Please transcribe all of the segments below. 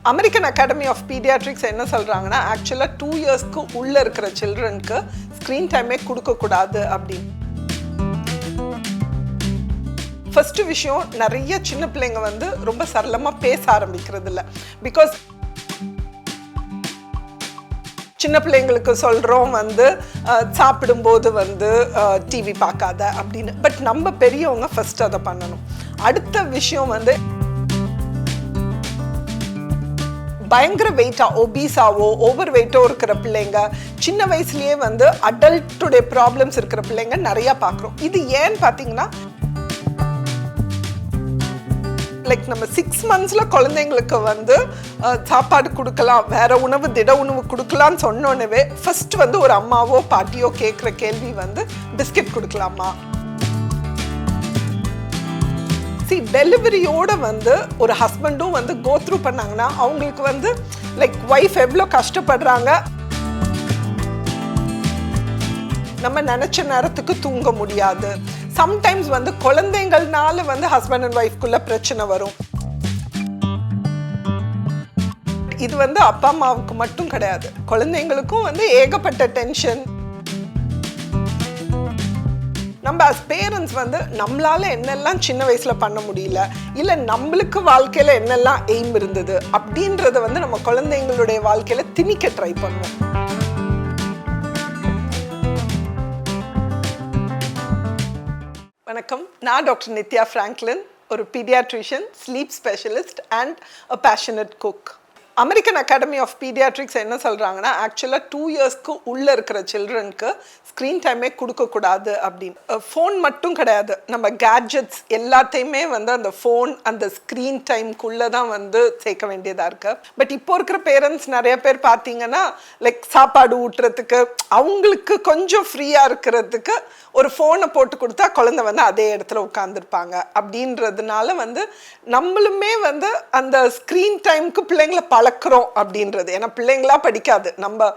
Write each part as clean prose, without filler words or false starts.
American Academy of Paediatrics என்ன சொல்கிறாங்கன்னா, ஆக்சுவலாக 2 இயர்ஸ்க்கு உள்ளே இருக்கிற சில்ட்ரனுக்கு ஸ்க்ரீன் டைமே கொடுக்கக்கூடாது அப்படின்னு. ஃபர்ஸ்ட் விஷயம், நிறைய சின்ன பிள்ளைங்க வந்து ரொம்ப சரளமாக பேச ஆரம்பிக்கிறது இல்லை. பிகாஸ் சின்ன பிள்ளைங்களுக்கு சொல்கிறோம் வந்து சாப்பிடும்போது வந்து டிவி பார்க்காத அப்படின்னு. பட் நம்ம பெரியவங்க ஃபர்ஸ்ட் அதை பண்ணணும். அடுத்த விஷயம் வந்து பயங்கர வெயிட்டா, ஒபீஸாவோ ஓவர் வெயிட்டோ இருக்கிற பிள்ளைங்க, சின்ன வயசுலேயே வந்து அடல்ட்டுடைய ப்ராப்ளம்ஸ் இருக்கிற பிள்ளைங்க நிறையா பார்க்குறோம். இது ஏன்னு பார்த்தீங்கன்னா, லைக் நம்ம 6 monthsல குழந்தைங்களுக்கு வந்து சாப்பாடு கொடுக்கலாம், வேற உணவு திட உணவு கொடுக்கலான்னு சொன்னோன்னே ஃபர்ஸ்ட் வந்து ஒரு அம்மாவோ பாட்டியோ கேட்குற கேள்வி வந்து பிஸ்கெட் கொடுக்கலாமா. டெலிவரியோட வந்து ஒரு ஹஸ்பண்டும் வந்து கோ த்ரூ பண்ணாங்கன்னா அவங்களுக்கு வந்து லைக் ஒய்ஃப் எவ்வளோ கஷ்டப்படுறாங்க. நம்ம நினைச்ச நேரத்துக்கு தூங்க முடியாது. சம்டைம்ஸ் வந்து குழந்தைங்கள்னால வந்து ஹஸ்பண்ட் அண்ட் ஒய்ஃப்குள்ள பிரச்சனை வரும். இது வந்து அப்பா அம்மாவுக்கு மட்டும் கிடையாது, குழந்தைங்களுக்கும் வந்து ஏகப்பட்ட டென்ஷன். நம்ம அஸ் பேரண்ட்ஸ் வந்து நம்மளால என்னெல்லாம் சின்ன வயசுல பண்ண முடியல, இல்லை நம்மளுக்கு வாழ்க்கையில என்னெல்லாம் எய்ம் இருந்தது அப்படின்றத வந்து நம்ம குழந்தைங்களுடைய வாழ்க்கையில திணிக்க ட்ரை பண்ணுவோம். வணக்கம், நான் டாக்டர் நித்யா ஃப்ராங்க்லின், ஒரு paediatrician, sleep specialist and a passionate cook. American Academy of Paediatrics என்ன சொல்கிறாங்கன்னா, ஆக்சுவலாக 2 இயர்ஸ்க்கு உள்ளே இருக்கிற சில்ட்ரனுக்கு ஸ்க்ரீன் டைமே கொடுக்கக்கூடாது அப்படின்னு. ஃபோன் மட்டும் கிடையாது, நம்ம கேட்ஜெட்ஸ் எல்லாத்தையுமே வந்து அந்த ஃபோன் அந்த ஸ்க்ரீன் டைம்குள்ளே தான் வந்து சேர்க்க வேண்டியதாக இருக்குது. பட் இப்போ இருக்கிற பேரண்ட்ஸ் நிறைய பேர் பார்த்தீங்கன்னா, லைக் சாப்பாடு ஊட்டுறதுக்கு அவங்களுக்கு கொஞ்சம் ஃப்ரீயாக இருக்கிறதுக்கு ஒரு ஃபோனை போட்டு கொடுத்தா குழந்தை வந்து அதே இடத்துல உட்காந்துருப்பாங்க அப்படின்றதுனால வந்து நம்மளுமே வந்து அந்த ஸ்க்ரீன் டைமுக்கு பிள்ளைங்களை பழக்கிறோம் அப்படின்றது. ஏன்னா பிள்ளைங்களா படிக்காது, நம்ம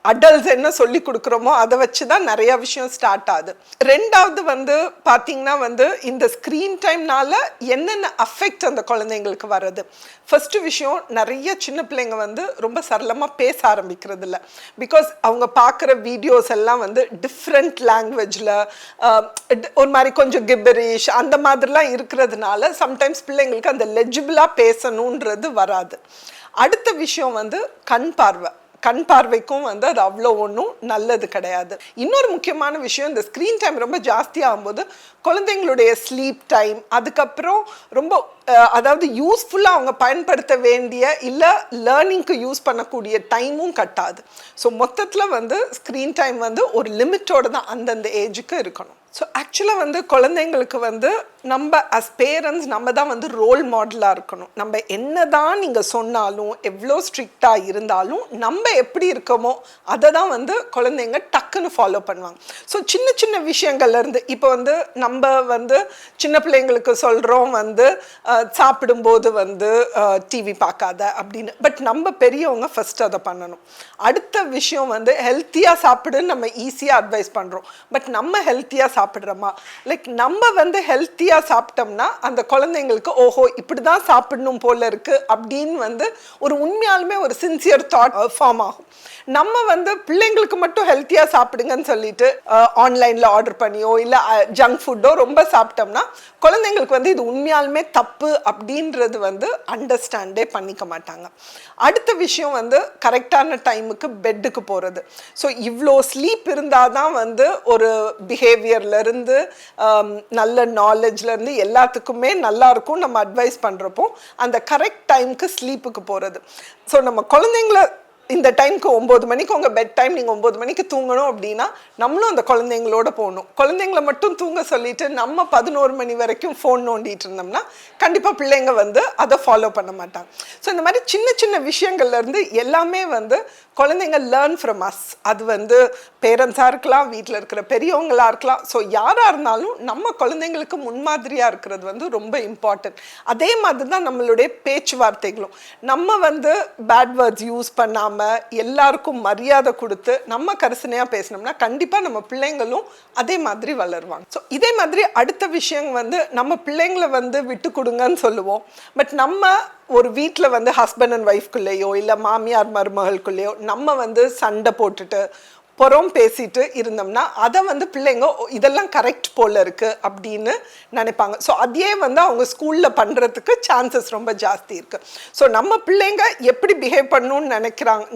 அடல்ட்ஸ் என்ன சொல்லி கொடுக்குறோமோ அதை வச்சு தான் நிறைய விஷயம் ஸ்டார்ட் ஆகுது. ரெண்டாவது வந்து பார்த்தீங்கன்னா வந்து இந்த ஸ்க்ரீன் டைம்னால என்னென்ன அஃபெக்ட் அந்த குழந்தைங்களுக்கு வர்றது. ஃபர்ஸ்ட் விஷயம், நிறைய சின்ன பிள்ளைங்க வந்து ரொம்ப சரளமாக பேச ஆரம்பிக்கிறது இல்லை. பிகாஸ் அவங்க பார்க்குற வீடியோஸ் எல்லாம் வந்து டிஃப்ரெண்ட் லாங்குவேஜில் ஒரு மாதிரி கொஞ்சம் கிப்பரிஷ் அந்த மாதிரிலாம் இருக்கிறதுனால சம்டைம்ஸ் பிள்ளைங்களுக்கு அந்த லெஜிபிளாக பேசணுன்றது வராது. அடுத்த விஷயம் வந்து கண் பார்வைக்கும் வந்து அது அவ்வளோ ஒன்றும் நல்லது கிடையாது. இன்னொரு முக்கியமான விஷயம், இந்த ஸ்க்ரீன் டைம் ரொம்ப ஜாஸ்தி ஆகும்போது குழந்தைங்களுடைய ஸ்லீப் டைம், அதுக்கப்புறம் ரொம்ப அதாவது யூஸ்ஃபுல்லாக அவங்க பயன்படுத்த வேண்டிய இல்லை லேர்னிங்க்கு யூஸ் பண்ணக்கூடிய டைமும் கட்டாது. ஸோ மொத்தத்தில் வந்து ஸ்க்ரீன் டைம் வந்து ஒரு லிமிட்டோடு தான் அந்தந்த ஏஜுக்கு இருக்கணும். ஸோ ஆக்சுவலாக வந்து குழந்தைங்களுக்கு வந்து நம்ம அஸ் பேரண்ட்ஸ் நம்ம தான் வந்து ரோல் மாடலாக இருக்கணும். நம்ம என்ன தான் நீங்கள் சொன்னாலும், எவ்வளோ ஸ்ட்ரிக்டாக இருந்தாலும் நம்ம எப்படி இருக்கோமோ அதை தான் வந்து குழந்தைங்க டக்குன்னு ஃபாலோ பண்ணுவாங்க. ஸோ சின்ன சின்ன விஷயங்கள்லேருந்து இப்போ வந்து நம்ம வந்து சின்ன பிள்ளைங்களுக்கு சொல்கிறோம் வந்து சாப்பிடும்போது வந்து டிவி பார்க்காத அப்படின்னு. பட் நம்ம பெரியவங்க ஃபர்ஸ்ட் அதை பண்ணணும். அடுத்த விஷயம் வந்து ஹெல்த்தியாக சாப்பிடுன்னு நம்ம ஈஸியாக அட்வைஸ் பண்ணுறோம். பட் நம்ம ஹெல்த்தியாக சாப்பிட்றோமா, லைக் நம்ம வந்து ஹெல்த்தியாக சாப்பிட்டோம்னா அந்த குழந்தைங்களுக்கு ஓஹோ இப்படி தான் சாப்பிடணும் போல இருக்குது அப்படின்னு வந்து ஒரு உண்மையாலுமே ஒரு சின்சியர் தாட் ஃபார்ம் ஆகும். நம்ம வந்து பிள்ளைங்களுக்கு மட்டும் ஹெல்த்தியாக சாப்பிடுங்கன்னு சொல்லிட்டு ஆன்லைனில் ஆர்டர் பண்ணியோ இல்லை ஜங்க் ஃபுட்டோ ரொம்ப சாப்பிட்டோம்னா குழந்தைங்களுக்கு வந்து இது உண்மையாலுமே தப்பு அப்படின்றது வந்து அண்டர்ஸ்டாண்டே பண்ணிக்க மாட்டாங்க. அடுத்த விஷயம் வந்து கரெக்டான டைமுக்கு பெட்டுக்கு போகிறது. ஸோ இவ்வளோ ஸ்லீப் இருந்தால் தான் வந்து ஒரு பிஹேவியர்லேருந்து நல்ல நாலேஜ்லேருந்து எல்லாத்துக்குமே நல்லாயிருக்கும் நம்ம அட்வைஸ் பண்ணுறப்போ அந்த கரெக்ட் டைமுக்கு ஸ்லீப்புக்கு போகிறது. ஸோ நம்ம குழந்தைங்கள இந்த டைமுக்கு 9 மணிக்கு உங்கள் பெட் டைம், நீங்கள் 9 மணிக்கு தூங்கணும் அப்படின்னா நம்மளும் அந்த குழந்தைங்களோட போகணும். குழந்தைங்கள மட்டும் தூங்க சொல்லிட்டு நம்ம 11 மணி வரைக்கும் ஃபோன் நோண்டிட்டு இருந்தோம்னா கண்டிப்பாக பிள்ளைங்க வந்து அதை ஃபாலோ பண்ண மாட்டாங்க. ஸோ இந்த மாதிரி சின்ன சின்ன விஷயங்கள்லேருந்து எல்லாமே வந்து குழந்தைங்க லேர்ன் ஃப்ரம் அஸ். அது வந்து பேரண்ட்ஸாக இருக்கலாம், வீட்டில் இருக்கிற பெரியவங்களாக இருக்கலாம். ஸோ யாராக இருந்தாலும் நம்ம குழந்தைங்களுக்கு முன்மாதிரியாக இருக்கிறது வந்து ரொம்ப இம்பார்ட்டன்ட். அதே மாதிரி தான் நம்மளுடைய பேச்சுவார்த்தைகளும். நம்ம வந்து பேட் வேர்ட்ஸ் யூஸ் பண்ணாமல் இல்லாமல் எல்லாருக்கும் மரியாதை கொடுத்து நம்ம கரிசனையாக பேசினோம்னா கண்டிப்பாக நம்ம பிள்ளைங்களும் அதே மாதிரி வளருவாங்க. ஸோ இதே மாதிரி அடுத்த விஷயம் வந்து நம்ம பிள்ளைங்களை வந்து விட்டு கொடுங்கன்னு சொல்லுவோம். பட் நம்ம ஒரு வீட்டில் வந்து ஹஸ்பண்ட் அண்ட் ஒய்ஃப்குள்ளேயோ இல்லை மாமியார் மருமகளுக்குள்ளேயோ நம்ம வந்து சண்டை போட்டுட்டு புறம் பேசிட்டு இருந்தோம்னா அதை வந்து பிள்ளைங்க இதெல்லாம் கரெக்ட் போல இருக்கு அப்படின்னு நினைப்பாங்க. ஸோ அதையே வந்து அவங்க ஸ்கூலில் பண்ணுறதுக்கு சான்சஸ் ரொம்ப ஜாஸ்தி இருக்கு. ஸோ நம்ம பிள்ளைங்க எப்படி பிஹேவ் பண்ணணும்னு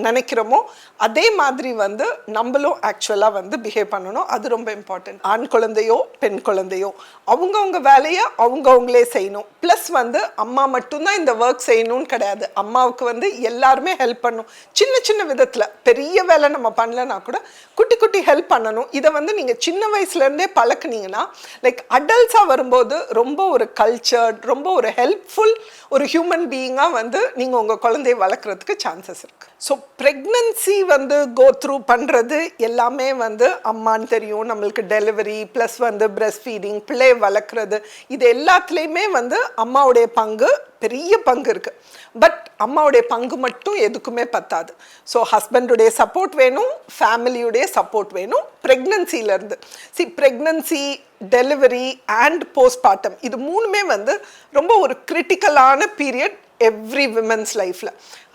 நினைக்கிறோமோ அதே மாதிரி வந்து நம்மளும் ஆக்சுவலாக வந்து பிஹேவ் பண்ணணும். அது ரொம்ப இம்பார்ட்டன்ட். ஆண் குழந்தையோ பெண் குழந்தையோ அவங்கவுங்க வேலையை அவங்கவுங்களே செய்யணும். ப்ளஸ் வந்து அம்மா மட்டும்தான் இந்த ஒர்க் செய்யணும்னு கிடையாது. அம்மாவுக்கு வந்து எல்லாருமே ஹெல்ப் பண்ணணும். சின்ன சின்ன விதத்தில் பெரிய வேலை நம்ம பண்ணலன்னா கூட குட்டி குட்டி ஹெல்ப் பண்ணணும். இதை வந்து நீங்கள் சின்ன வயசுலேருந்தே பழக்குனீங்கன்னா லைக் அடல்ட்ஸாக வரும்போது ரொம்ப ஒரு கல்ச்சர்ட், ரொம்ப ஒரு ஹெல்ப்ஃபுல் ஒரு ஹியூமன் பீயிங்காக வந்து நீங்கள் உங்கள் குழந்தைய வளர்க்குறதுக்கு சான்சஸ் இருக்குது. ஸோ ப்ரெக்னன்சி வந்து கோ த்ரூ பண்ணுறது எல்லாமே வந்து அம்மான்னு தெரியும். நம்மளுக்கு டெலிவரி ப்ளஸ் வந்து பிரெஸ்ட் ஃபீடிங், பிள்ளையை வளர்க்குறது, இது எல்லாத்துலேயுமே வந்து அம்மாவுடைய பங்கு பெரிய பங்கு இருக்குது. பட் அம்மாவுடைய பங்கு மட்டும் எதுக்குமே பத்தாது. ஸோ ஹஸ்பண்டுடைய சப்போர்ட் வேணும், ஃபேமிலியுடைய சப்போர்ட் வேணும் ப்ரெக்னன்சிலேருந்து. ப்ரெக்னன்சி, டெலிவரி அண்ட் போஸ்ட்மார்ட்டம் இது மூணுமே வந்து ரொம்ப ஒரு கிரிட்டிக்கலான பீரியட் எவ்ரி விமன்ஸ் லைஃப்பில்.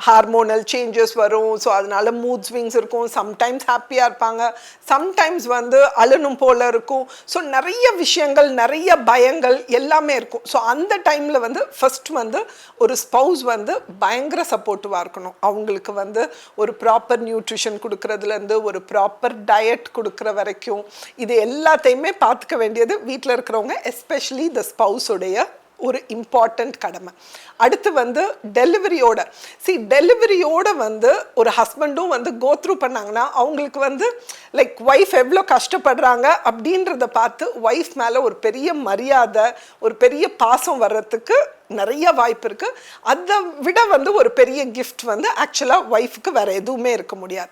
ஹார்மோனல் சேஞ்சஸ் வரும். ஸோ அதனால மூட் ஸ்விங்ஸ் இருக்கும். சம்டைம்ஸ் ஹாப்பியாக இருப்பாங்க, சம்டைம்ஸ் வந்து அழுனும் போல் இருக்கும். ஸோ நிறைய விஷயங்கள், நிறைய பயங்கள் எல்லாமே இருக்கும். ஸோ அந்த டைமில் வந்து ஃபர்ஸ்ட் வந்து ஒரு ஸ்பௌஸ் வந்து பயங்கர சப்போர்ட்டிவாக இருக்கணும். அவங்களுக்கு வந்து ஒரு ப்ராப்பர் நியூட்ரிஷன் கொடுக்கறதுலேருந்து ஒரு ப்ராப்பர் டயட் கொடுக்குற வரைக்கும் இது எல்லாத்தையுமே பார்த்துக்க வேண்டியது வீட்டில் இருக்கிறவங்க, எஸ்பெஷலி த ஸ்பௌஸுடைய ஒரு இம்பார்ட்டண்ட் கடமை. அடுத்து வந்து டெலிவரியோட வந்து ஒரு ஹஸ்பண்டும் வந்து கோ த்ரூ பண்ணாங்கன்னா அவங்களுக்கு வந்து லைக் ஒய்ஃப் எவ்வளோ கஷ்டப்படுறாங்க அப்படின்றத பார்த்து ஒய்ஃப் மேலே ஒரு பெரிய மரியாதை, ஒரு பெரிய பாசம் வர்றதுக்கு நிறைய வாய்ப்பு இருக்குது. அதை விட வந்து ஒரு பெரிய கிஃப்ட் வந்து ஆக்சுவலாக ஒய்ஃபுக்கு வேறு எதுவுமே இருக்க முடியாது.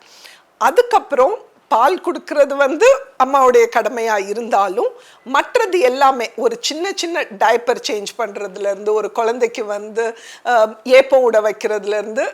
அதுக்கப்புறம் பால் கொடுக்கறது வந்து அம்மாவுடைய கடமையாக இருந்தாலும் மற்றது எல்லாமே ஒரு சின்ன சின்ன டைப்பர் சேஞ்ச் பண்ணுறதுலேருந்து ஒரு குழந்தைக்கு வந்து ஏப்பம் விட வைக்கிறதுலேருந்து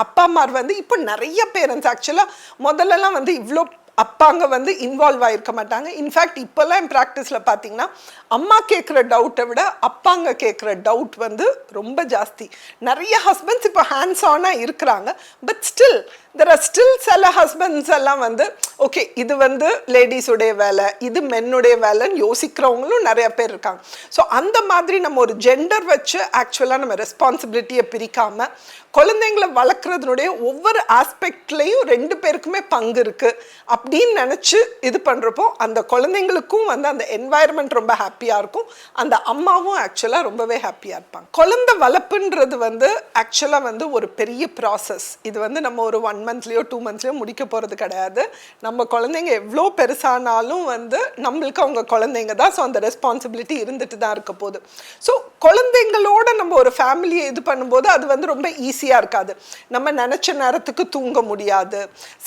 அப்பா அம்மா வந்து இப்போ நிறைய பேரண்ட்ஸ் ஆக்சுவலாக முதல்லலாம் வந்து இவ்வளோ அப்பாங்க வந்து இன்வால்வ் ஆகிருக்க மாட்டாங்க. இன்ஃபேக்ட் இப்போல்லாம் என் ப்ராக்டிஸில் பார்த்தீங்கன்னா அம்மா கேட்குற டவுட்டை விட அப்பாங்க கேட்குற டவுட் வந்து ரொம்ப ஜாஸ்தி. நிறைய ஹஸ்பண்ட்ஸ் இப்போ ஹேண்ட்ஸ் ஆனாக இருக்கிறாங்க. But still there are still சில ஹஸ்பண்ட்ஸ் எல்லாம் வந்து ஓகே இது வந்து லேடிஸுடைய வேலை, இது மென்னுடைய வேலைன்னு யோசிக்கிறவங்களும் நிறைய பேர் இருக்காங்க. ஸோ அந்த மாதிரி நம்ம ஒரு ஜெண்டர் வச்சு ஆக்சுவலாக நம்ம ரெஸ்பான்சிபிலிட்டியை பிரிக்காமல் குழந்தைங்களை வளர்க்குறதுனுடைய ஒவ்வொரு ஆஸ்பெக்ட்லேயும் ரெண்டு பேருக்குமே பங்கு இருக்குது அப்படின்னு நினச்சி இது பண்ணுறப்போ அந்த குழந்தைங்களுக்கும் வந்து அந்த என்வாயர்மெண்ட் ரொம்ப ஹாப்பியாக இருக்கும். அந்த அம்மாவும் ஆக்சுவலாக ரொம்பவே ஹாப்பியாக இருப்பாங்க. குழந்தை வளர்ப்புன்றது வந்து ஆக்சுவலாக வந்து ஒரு பெரிய ப்ராசஸ். இது வந்து நம்ம ஒரு 1 மந்த்லேயோ 2 மந்த்லேயோ முடிக்க போகிறது கிடையாது. நம்ம குழந்தைங்க எவ்வளோ பெருசானாலும் வந்து நம்மளுக்கு அவங்க குழந்தைங்க தான். ஸோ அந்த ரெஸ்பான்சிபிலிட்டி இருந்துட்டு தான் இருக்க போகுது. ஸோ குழந்தைங்களோட நம்ம ஒரு ஃபேமிலியை இது பண்ணும்போது அது வந்து ரொம்ப ஈஸியாக இருக்காது. நம்ம நினச்ச நேரத்துக்கு தூங்க முடியாது.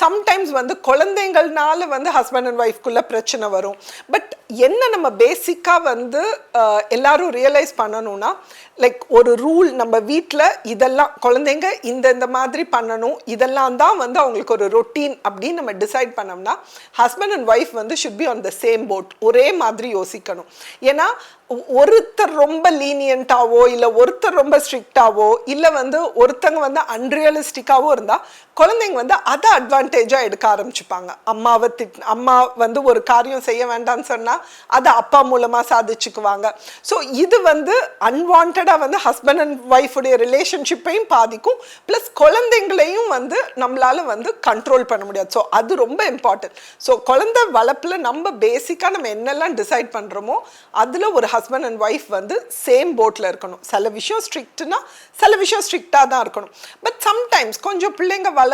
சம்டைம்ஸ் வந்து குழந்தைங்கள்னால வந்து ஹஸ்பண்ட் அண்ட் ஒய்ஃப்குள்ளே பிரச்சனை வரும். பட் என்ன நம்ம பேசிக்காக வந்து எல்லாரும் ரியலைஸ் பண்ணணும்னா லைக் ஒரு ரூல் நம்ம வீட்டில் இதெல்லாம் குழந்தைங்க இந்த மாதிரி பண்ணணும், இதெல்லாம் தான் வந்து அவங்களுக்கு ஒரு ரொட்டீன் அப்படின்னு நம்ம டிசைட் பண்ணோம்னா ஹஸ்பண்ட் அண்ட் ஒய்ஃப் வந்து should be on the same boat. ஒரே மாதிரி யோசிக்கணும். ஏன்னா ஒருத்தர் ரொம்ப லீனியன்ட்டாவோ இல்லை ஒருத்தர் ரொம்ப ஸ்ட்ரிக்டாவோ இல்லை வந்து ஒருத்தங்க வந்து அன்ரியலிஸ்டிக்காவோ இருந்தால் குழந்தைங்க வந்து அதை அட்வான்டேஜாக எடுக்க ஆரம்பிச்சுப்பாங்க. அம்மா வந்து ஒரு காரியம் செய்ய வேண்டாம்னு சொன்னால் அதை அப்பா மூலமாக சாதிச்சுக்குவாங்க. ஸோ இது வந்து அன்வான்டாக வந்து ஹஸ்பண்ட் அண்ட் ஒய்ஃபுடைய ரிலேஷன்ஷிப்பையும் பாதிக்கும். ப்ளஸ் குழந்தைங்களையும் வந்து நம்மளால வந்து கண்ட்ரோல் பண்ண முடியாது. ஸோ அது ரொம்ப இம்பார்ட்டன்ட். ஸோ குழந்தை வளர்ப்பில் நம்ம பேசிக்காக நம்ம என்னெல்லாம் டிசைட் பண்ணுறோமோ அதில் ஒரு ஹஸ்பண்ட் அண்ட் ஒய்ஃப் வந்து சேம் போட்டில் இருக்கணும். சில விஷயம் ஸ்ட்ரிக்ட்னா சில விஷயம் ஸ்ட்ரிக்டாக தான் இருக்கணும். பட் சம்டைம்ஸ் கொஞ்சம் பிள்ளைங்க வளர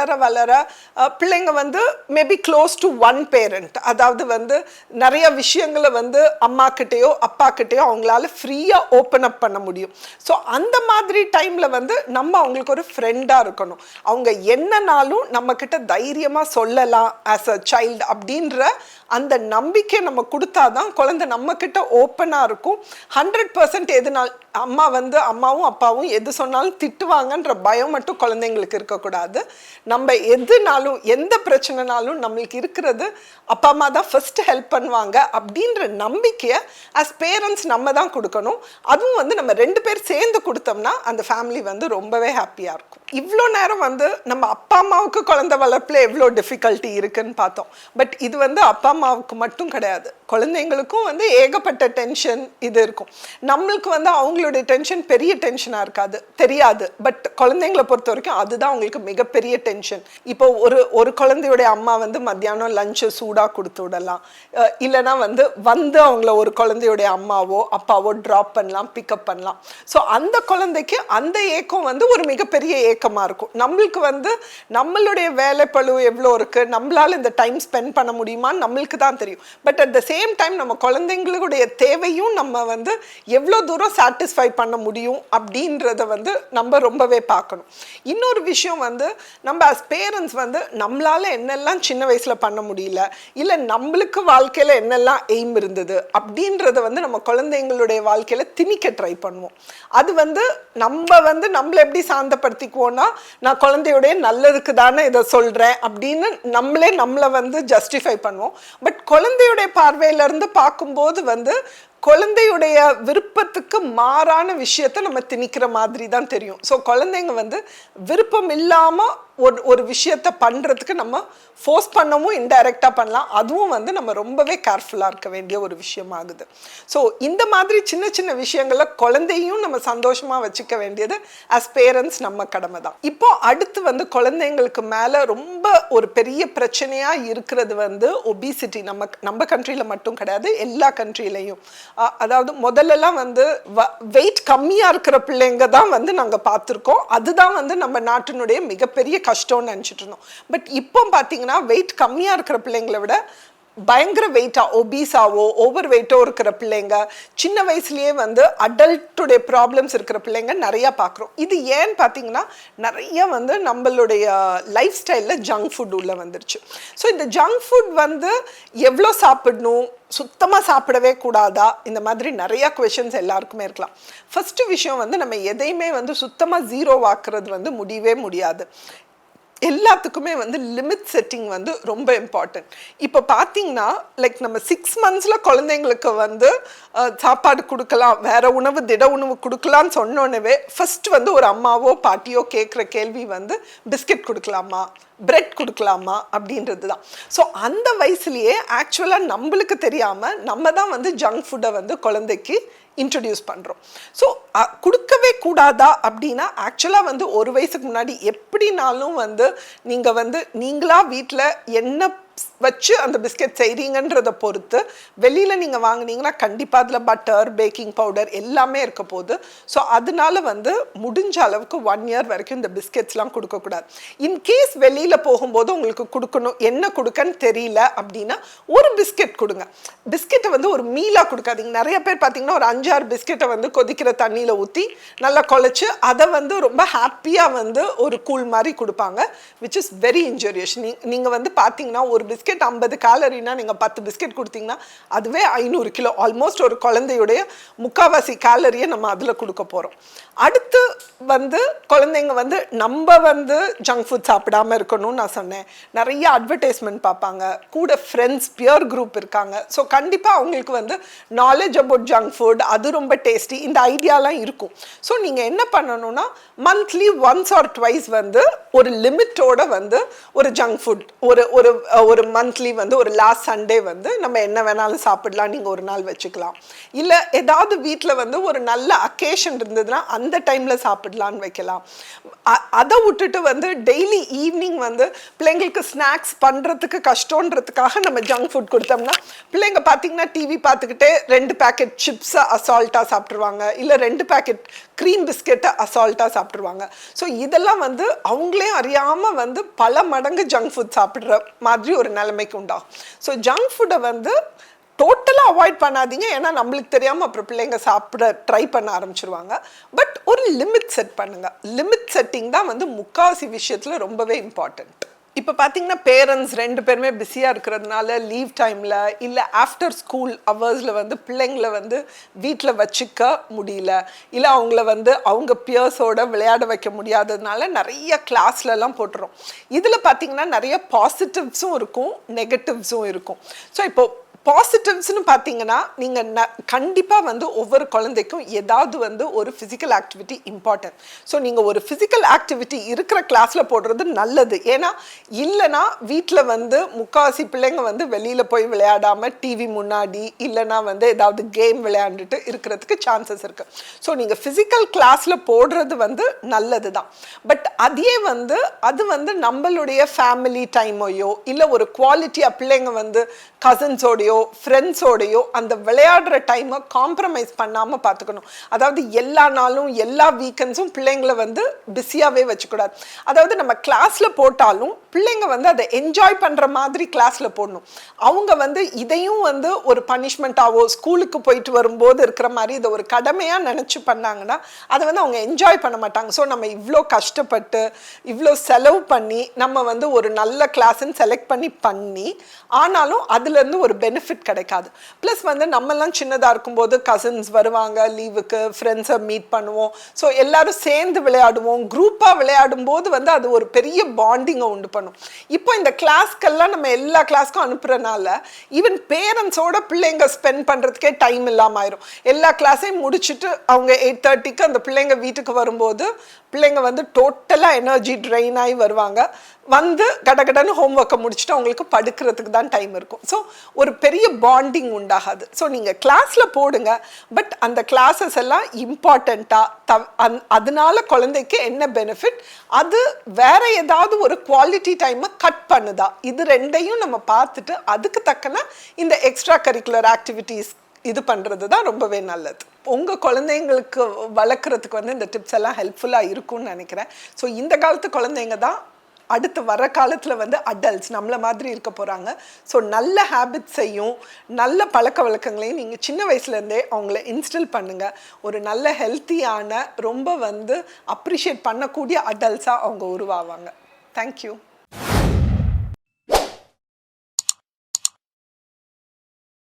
பிள்ளைங்க வந்து maybe close to one parent, அதாவது வந்து நிறைய விஷயங்களை வந்து அம்மா கிட்டேயோ அப்பா கிட்டேயோ அவங்களால ஃப்ரீயாக ஓப்பன் அப் பண்ண முடியும். ஸோ அந்த மாதிரி டைமில் வந்து நம்ம அவங்களுக்கு ஒரு ஃப்ரெண்டாக இருக்கணும். அவங்க என்னன்னாலும் நம்மக்கிட்ட தைரியமாக சொல்லலாம் ஆஸ் அ சைல்டு அப்படின்ற அந்த நம்பிக்கை நம்ம கொடுத்தாதான் குழந்தை நம்மக்கிட்ட ஓப்பனாக இருக்கும். 100% எதுனால் அம்மா வந்து அம்மாவும் அப்பாவும் எது சொன்னாலும் திட்டுவாங்கன்ற பயம் மட்டும் குழந்தைங்களுக்கு இருக்கக்கூடாது. நம்ம எதுனாலும் எந்த பிரச்சனைனாலும் நம்மளுக்கு இருக்கிறது அப்பா அம்மா தான் ஃபர்ஸ்ட் ஹெல்ப் பண்ணுவாங்க அப்படின்ற நம்பிக்கையை as பேரண்ட்ஸ் நம்ம தான் கொடுக்கணும். அதுவும் வந்து நம்ம 2 பேர் சேர்ந்து கொடுத்தோம்னா அந்த ஃபேமிலி வந்து ரொம்பவே ஹாப்பியாக இருக்கும். இவ்வளோ நேரம் வந்து நம்ம அப்பா அம்மாவுக்கு குழந்தை வளர்ப்பில் எவ்வளோ டிஃபிகல்ட்டி இருக்குன்னு பார்த்தோம். பட் இது வந்து அப்பா அம்மாவுக்கு மட்டும் கிடையாது, குழந்தைங்களுக்கும் வந்து ஏகப்பட்ட டென்ஷன் இது இருக்கும். நம்மளுக்கு வந்து அவங்களுடைய டென்ஷன் பெரிய டென்ஷனாக இருக்காது, தெரியாது. பட் குழந்தைங்களை பொறுத்த வரைக்கும் அதுதான் அவங்களுக்கு மிகப்பெரிய டென்ஷன். இப்போ ஒரு குழந்தையுடைய அம்மா வந்து மத்தியானம் லஞ்சை சூடாக கொடுத்து விடலாம், இல்லைனா வந்து அவங்கள ஒரு குழந்தையுடைய அம்மாவோ அப்பாவோ ட்ராப் பண்ணலாம், பிக்கப் பண்ணலாம். ஸோ அந்த குழந்தைக்கு அந்த ஏக்கம் வந்து ஒரு மிகப்பெரிய ஏக்கமாக இருக்கும். நம்மளுக்கு வந்து நம்மளுடைய வேலைப்பளு எவ்வளோ இருக்குது, நம்மளால் இந்த டைம் ஸ்பெண்ட் பண்ண முடியுமான்னு நம்மளுக்கு தான் தெரியும். But at the same time நம்ம குழந்தைங்களுடைய தேவையும் நம்ம வந்து எவ்வளோ தூரம் சாட்டிஸ்ஃபை பண்ண முடியும் அப்படின்றத வந்து நம்ம ரொம்பவே பார்க்கணும். இன்னொரு விஷயம் வந்து நம்ம as பேரண்ட்ஸ் வந்து நம்மளால் என்னெல்லாம் சின்ன வயசில் பண்ண முடியல, இல்லை நம்மளுக்கு வாழ்க்கையில் என்னெல்லாம் எய்ம் இருந்தது அப்படின்றத வந்து நம்ம குழந்தைங்களுடைய வாழ்க்கையில் திணிக்க ட்ரை பண்ணுவோம். அது வந்து நம்மளை எப்படி சாந்தப்படுத்திக்குவோன்னா, நான் குழந்தையுடைய நல்லதுக்கு தானே இதை சொல்கிறேன் அப்படின்னு நம்மளை வந்து ஜஸ்டிஃபை பண்ணுவோம். பட் குழந்தையுடைய பார்வையிலேருந்து பார்க்கும்போது வந்து குழந்தையுடைய விருப்பத்துக்கு மாறான விஷயத்தை நம்ம திணிக்கிற மாதிரி தான் தெரியும். ஸோ குழந்தைங்க வந்து விருப்பம் இல்லாமல் ஒரு விஷயத்தை பண்ணுறதுக்கு நம்ம ஃபோர்ஸ் பண்ணவும் இன்டைரக்டாக பண்ணலாம். அதுவும் வந்து நம்ம ரொம்பவே கேர்ஃபுல்லாக இருக்க வேண்டிய ஒரு விஷயமாகுது. ஸோ இந்த மாதிரி சின்ன சின்ன விஷயங்களில் குழந்தையும் நம்ம சந்தோஷமாக வச்சுக்க வேண்டியது ஆஸ் பேரண்ட்ஸ் நம்ம கடமை தான். இப்போ அடுத்து வந்து குழந்தைங்களுக்கு மேலே ரொம்ப ஒரு பெரிய பிரச்சனையாக இருக்கிறது வந்து ஒபிசிட்டி. நம்ம கண்ட்ரியில் மட்டும் கிடையாது, எல்லா கண்ட்ரிலையும். அதாவது முதல்லலாம் வந்து வெயிட் கம்மியாக இருக்கிற பிள்ளைங்க தான் வந்து நாங்கள் பார்த்துருக்கோம். அதுதான் வந்து நம்ம நாட்டினுடைய மிகப்பெரிய கஷ்டம்னு நினச்சிட்டு இருந்தோம். பட் இப்போ பார்த்தீங்கன்னா வெயிட் கம்மியாக இருக்கிற பிள்ளைங்களை விட பயங்கர வெயிட்டாக ஒபீஸாவோ ஓவர் வெயிட்டோ இருக்கிற பிள்ளைங்க, சின்ன வயசுலேயே வந்து அடல்ட்டுடைய ப்ராப்ளம்ஸ் இருக்கிற பிள்ளைங்க நிறையா பார்க்குறோம். இது ஏன்னு பார்த்தீங்கன்னா நிறைய வந்து நம்மளுடைய லைஃப் ஸ்டைலில் ஜங்க் ஃபுட் உள்ளே வந்துருச்சு. ஸோ இந்த ஜங்க் ஃபுட் வந்து எவ்வளோ சாப்பிடணும், சுத்தமாக சாப்பிடவே கூடாதா, இந்த மாதிரி நிறையா குவெஷன்ஸ் எல்லாருக்குமே இருக்கலாம். ஃபஸ்ட்டு விஷயம் வந்து நம்ம எதையுமே வந்து சுத்தமாக ஜீரோவாக்குறது வந்து முடியவே முடியாது. எல்லாத்துக்குமே வந்து லிமிட் செட்டிங் வந்து ரொம்ப இம்பார்ட்டன்ட். இப்போ பார்த்தீங்கன்னா லைக் நம்ம 6 months குழந்தைங்களுக்கு வந்து சாப்பாடு கொடுக்கலாம், வேற உணவு திட உணவு கொடுக்கலான்னு சொன்னோன்னே ஃபர்ஸ்ட் வந்து ஒரு அம்மாவோ பாட்டியோ கேட்குற கேள்வி வந்து பிஸ்கெட் கொடுக்கலாமா, பிரெட் கொடுக்கலாமா அப்படின்றது தான். ஸோ அந்த வயசுலேயே ஆக்சுவலாக நம்மளுக்கு தெரியாமல் நம்ம தான் வந்து ஜங்க் ஃபுட்டை வந்து குழந்தைக்கு இன்ட்ரடியூஸ் பண்ணுறோம். ஸோ கொடுக்கவே கூடாதா அப்படின்னா ஆக்சுவலாக வந்து 1 வயசுக்கு முன்னாடி எப்படினாலும் வந்து நீங்கள் வந்து நீங்களாக வீட்டில் என்ன வச்சு அந்த பிஸ்கெட் செய்கிறீங்கன்றதை பொறுத்து வெளியில் நீங்கள் வாங்கினீங்கன்னா கண்டிப்பாக அதில் பட்டர், பேக்கிங் பவுடர் எல்லாமே இருக்க போகுது. ஸோ அதனால வந்து முடிஞ்ச அளவுக்கு 1 year வரைக்கும் இந்த பிஸ்கெட்ஸ்லாம் கொடுக்கக்கூடாது. இன்கேஸ் வெளியில் போகும்போது உங்களுக்கு கொடுக்கணும், என்ன கொடுக்கன்னு தெரியல அப்படின்னா ஒரு பிஸ்கெட் கொடுங்க. பிஸ்கெட்டை வந்து ஒரு மீலாக கொடுக்காதீங்க. நிறைய பேர் பார்த்தீங்கன்னா ஒரு 5-6 பிஸ்கெட்டை வந்து கொதிக்கிற தண்ணியில் ஊற்றி நல்லா குழச்சி அதை வந்து ரொம்ப ஹாப்பியாக வந்து ஒரு கூழ் மாதிரி கொடுப்பாங்க, விச் இஸ் வெரி இன்ஜூரியஸ். நீங்கள் வந்து பார்த்தீங்கன்னா ஒரு பிஸ்கெட் 50 calories நீங்கள் 10 பிஸ்கெட் கொடுத்தீங்கன்னா அதுவே 500 கிலோ, ஆல்மோஸ்ட் ஒரு குழந்தையுடைய 3/4 கேலரியை நம்ம அதில் கொடுக்க போகிறோம். அடுத்து வந்து குழந்தைங்க வந்து நம்ம வந்து ஜங்க் ஃபுட் சாப்பிடாமல் இருக்கணும்னு நான் சொன்னேன். நிறைய அட்வர்டைஸ்மெண்ட் பார்ப்பாங்க, கூட ஃப்ரெண்ட்ஸ் பியர் குரூப் இருக்காங்க. ஸோ கண்டிப்பாக அவங்களுக்கு வந்து நாலேஜ் அபவுட் ஜங்க் ஃபுட், அது ரொம்ப டேஸ்டி, இந்த ஐடியாலாம் இருக்கும். ஸோ நீங்கள் என்ன பண்ணணும்னா மந்த்லி 1 or 2 வந்து ஒரு லிமிட்டோட வந்து ஒரு ஜங்க் ஃபுட் ஒரு மந்த்லி வந்து ஒரு லாஸ்ட் சண்டே வந்து நம்ம என்ன வேணாலும் சாப்பிடலாம், நீங்கள் ஒரு நாள் வச்சுக்கலாம். இல்லை ஏதாவது வீட்டில் வந்து ஒரு நல்ல அக்கேஷன் இருந்ததுன்னா அந்த டைமில் சாப்பிடலான்னு வைக்கலாம். அதை விட்டுட்டு வந்து டெய்லி ஈவினிங் வந்து பிள்ளைங்களுக்கு ஸ்நாக்ஸ் பண்ணுறதுக்கு கஷ்டன்றதுக்காக நம்ம ஜங்க் ஃபுட் கொடுத்தோம்னா பிள்ளைங்க பார்த்தீங்கன்னா டிவி பார்த்துக்கிட்டே 2 பேக்கெட் சிப்ஸை அசால்ட்டாக சாப்பிட்ருவாங்க, இல்லை 2 பேக்கெட் க்ரீம் பிஸ்கெட்டை அசால்ட்டாக சாப்பிட்ருவாங்க. ஸோ இதெல்லாம் வந்து அவங்களே அறியாமல் வந்து பல மடங்கு ஜங்க் ஃபுட் சாப்பிட்ற மாதிரி ஒரு நிலைமைக்கு உண்டாகும். ஸோ ஜங்க் ஃபுட்டை வந்து டோட்டலாக அவாய்ட் பண்ணாதீங்க, ஏன்னா நம்மளுக்கு தெரியாமல் அப்புறம் பிள்ளைங்க சாப்பிட ட்ரை பண்ண ஆரம்பிச்சிருவாங்க. பட் ஒரு லிமிட் செட் பண்ணுங்கள். லிமிட் செட்டிங் தான் வந்து முக்காவாசி விஷயத்தில் ரொம்பவே இம்பார்ட்டண்ட். இப்போ பார்த்தீங்கன்னா பேரண்ட்ஸ் 2 பேருமே பிஸியாக இருக்கிறதுனால லீவ் டைமில் இல்லை ஆஃப்டர் ஸ்கூல் ஹவர்ஸில் வந்து பிள்ளைங்களை வந்து வீட்டில் வச்சுக்க முடியல, இல்லை அவங்கள வந்து அவங்க பியர்ஸோட விளையாட வைக்க முடியாததுனால நிறைய கிளாஸ்லலாம் போட்டுரும். இதில் பார்த்தீங்கன்னா நிறைய பாசிட்டிவ்ஸும் இருக்கும், நெகட்டிவ்ஸும் இருக்கும். ஸோ இப்போது பாசிட்டிவ்ஸ்னு பார்த்தீங்கன்னா நீங்கள் கண்டிப்பாக வந்து ஒவ்வொரு குழந்தைக்கும் ஏதாவது வந்து ஒரு ஃபிசிக்கல் ஆக்டிவிட்டி இம்பார்ட்டன்ட். ஸோ நீங்கள் ஒரு ஃபிசிக்கல் ஆக்டிவிட்டி இருக்கிற கிளாஸில் போடுறது நல்லது. ஏன்னா இல்லைனா வீட்டில் வந்து முக்கால்வாசி பிள்ளைங்க வந்து வெளியில் போய் விளையாடாமல் டிவி முன்னாடி இல்லைனா வந்து ஏதாவது கேம் விளையாண்டுட்டு இருக்கிறதுக்கு சான்சஸ் இருக்குது. ஸோ நீங்கள் ஃபிசிக்கல் கிளாஸில் போடுறது வந்து நல்லது தான். பட் அதே வந்து அது வந்து நம்மளுடைய ஃபேமிலி டைமையோ இல்லை ஒரு குவாலிட்டியாக பிள்ளைங்க வந்து கசின்ஸோடையோ ஃப்ரெண்ட்ஸோடையோ அந்த விளையாடுற டைமை காம்ப்ரமைஸ் பண்ணாமல் பார்த்துக்கணும். அதாவது எல்லா நாளும் எல்லா வீக்கெண்ட்ஸும் பிள்ளைங்களை வந்து பிஸியாகவே வச்சுக்கூடாது. அதாவது நம்ம கிளாஸில் போட்டாலும் பிள்ளைங்க வந்து அதை என்ஜாய் பண்ணுற மாதிரி கிளாஸில் போடணும். அவங்க வந்து இதையும் வந்து ஒரு பனிஷ்மெண்ட்டாவோ ஸ்கூலுக்கு போயிட்டு வரும்போது இருக்கிற மாதிரி இதை ஒரு கடமையாக நினச்சி பண்ணாங்கன்னா அதை வந்து அவங்க என்ஜாய் பண்ண மாட்டாங்க. ஸோ நம்ம இவ்வளோ கஷ்டப்பட்டு இவ்வளோ செலவு பண்ணி நம்ம வந்து ஒரு நல்ல கிளாஸ்ன்னு செலக்ட் பண்ணி ஆனாலும் அதுலேருந்து ஒரு பெனிஃபிட் கிடைக்காது. ப்ளஸ் வந்து நம்மெல்லாம் சின்னதாக இருக்கும்போது கசின்ஸ் வருவாங்க லீவுக்கு, ஃப்ரெண்ட்ஸை மீட் பண்ணுவோம். ஸோ எல்லாரும் சேர்ந்து விளையாடுவோம். குரூப்பாக விளையாடும் போது வந்து அது ஒரு பெரிய பாண்டிங்கை உண்டு பண்ணும். இப்போ இந்த கிளாஸ்க்கெல்லாம் நம்ம எல்லா கிளாஸ்க்கும் அனுப்புறதுனால ஈவன் பேரண்ட்ஸோட பிள்ளைங்க ஸ்பெண்ட் பண்ணுறதுக்கே டைம் இல்லாமல் ஆயிரும். எல்லா கிளாஸையும் முடிச்சுட்டு அவங்க 8:30க்கு அந்த பிள்ளைங்க வீட்டுக்கு வரும்போது பிள்ளைங்க வந்து டோட்டலாக எனர்ஜி ட்ரெயின் ஆகி வருவாங்க. வந்து கடகடன்னு ஹோம் ஒர்க்கை முடிச்சுட்டு அவங்களுக்கு படுக்கிறதுக்கு தான் டைம் இருக்கும். ஸோ ஒரு பெரிய பாண்டிங் உண்டாகாது. ஸோ நீங்கள் கிளாஸில் போடுங்க, பட் அந்த கிளாஸஸ் எல்லாம் இம்பார்ட்டண்ட்டாக அதனால குழந்தைக்கு என்ன பெனிஃபிட், அது வேற ஏதாவது ஒரு குவாலிட்டி டைமை கட் பண்ணுதா, இது ரெண்டையும் நம்ம பார்த்துட்டு அதுக்கு தக்கன இந்த எக்ஸ்ட்ரா கரிக்குலர் ஆக்டிவிட்டீஸ் இது பண்ணுறது தான் ரொம்பவே நல்லது. உங்கள் குழந்தைங்களுக்கு வளர்க்குறதுக்கு வந்து இந்த டிப்ஸ் எல்லாம் ஹெல்ப்ஃபுல்லாக இருக்கும்னு நினைக்கிறேன். ஸோ இந்த காலத்து குழந்தைங்க தான் அடுத்து வர காலத்தில் வந்து அடல்ட்ஸ் நம்மளை மாதிரி இருக்க போகிறாங்க. ஸோ நல்ல ஹேபிட்ஸையும் நல்ல பழக்க வழக்கங்களையும் நீங்கள் சின்ன வயசுலேருந்தே அவங்கள இன்ஸ்டில் பண்ணுங்கள். ஒரு நல்ல ஹெல்த்தியான ரொம்ப வந்து அப்ரிஷியேட் பண்ணக்கூடிய அடல்ட்ஸாக அவங்க உருவாவாங்க. தேங்க்யூ.